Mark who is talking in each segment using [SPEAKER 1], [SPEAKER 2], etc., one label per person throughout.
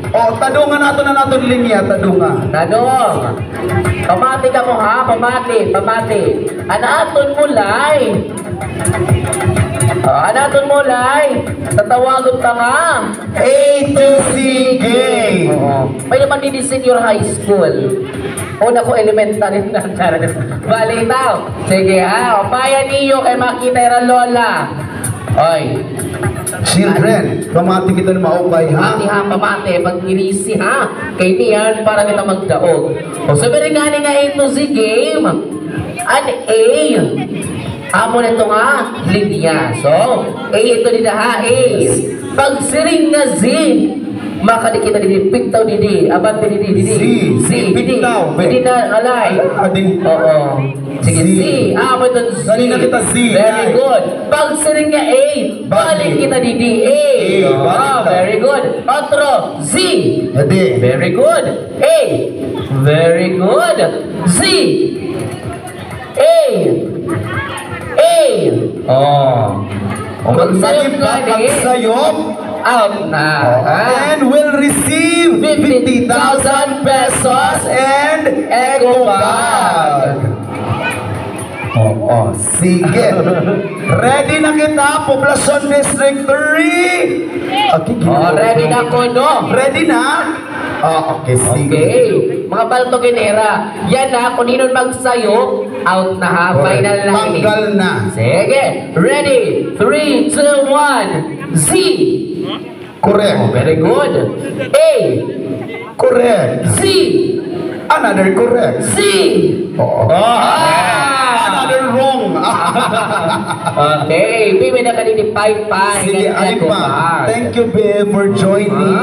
[SPEAKER 1] O, tadungan nato na nato linya, tadungan.
[SPEAKER 2] Tanong. Pamati ka mo ha, pamati. Anaton mo lay. Anaton mo lay. Tatawagon ka nga.
[SPEAKER 1] A to C game.
[SPEAKER 2] May naman din senior high school. Una ko elementary na. Balitaw. Sige ha. Payan niyo kay makita yung lola. Oy.
[SPEAKER 1] Children, pamati kita na maukay ha.
[SPEAKER 2] Pamati ha, pamati. Pag-irisi ha. Kay niyan para kita magdaog. O sabi nga ni nga ito si game. An A. Amo na ito nga, linya. So, A ito nila ha, A. Pag siring nga Z, makadi kita didi, piktaw didi, abante didi.
[SPEAKER 1] Z, piktaw.
[SPEAKER 2] Didi na alay.
[SPEAKER 1] Ading.
[SPEAKER 2] Oo. Sige, Z. Amo ito Z.
[SPEAKER 1] Dali na kita Z.
[SPEAKER 2] Very good. Pag siring nga A, balik kita didi, A. Very good. Otro, Z.
[SPEAKER 1] Adi.
[SPEAKER 2] Very good. A. Very good. Z. A. Oh.
[SPEAKER 1] Magsayop.
[SPEAKER 2] Out na.
[SPEAKER 1] And will receive 50,000 pesos and eco bag. Sige. Ready na kita, Poblacion District 3. Okay,
[SPEAKER 2] ready na ko, no?
[SPEAKER 1] Ready na? Okay, sige.
[SPEAKER 2] Okay. Mga baltoginera, yan na, kung ninon magsayo, out na ha, final na ini.
[SPEAKER 1] Tanggal na.
[SPEAKER 2] Sige, ready, 3, 2, 1, Z.
[SPEAKER 1] Correct.
[SPEAKER 2] Very good. A.
[SPEAKER 1] Correct.
[SPEAKER 2] Z.
[SPEAKER 1] Another correct.
[SPEAKER 2] Z.
[SPEAKER 1] Another wrong.
[SPEAKER 2] Okay, Bibi na kanini pay-pay.
[SPEAKER 1] Sige, alin pa. Thank you, Be, for joining.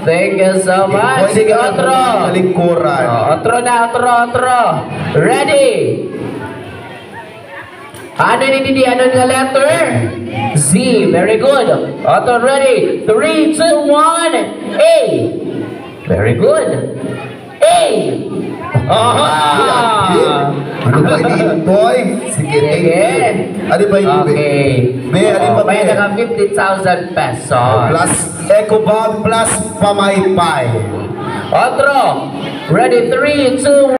[SPEAKER 2] Thank you so much. Sige, otro.
[SPEAKER 1] Kalingkuran.
[SPEAKER 2] Otro na, otro. Ready? Ano ni ano nga letter? Z. Very good. Otro ready? 3, 2, 1. A. Very good. A.
[SPEAKER 1] Ano ba ini, boy? Sige, thank you. Ano ba ini, Be?
[SPEAKER 2] Okay.
[SPEAKER 1] Be, ano ba, Be?
[SPEAKER 2] May naka 50,000 pesos.
[SPEAKER 1] Plus eco bag plus pamaypay.
[SPEAKER 2] Otro. Ready? 3, 2,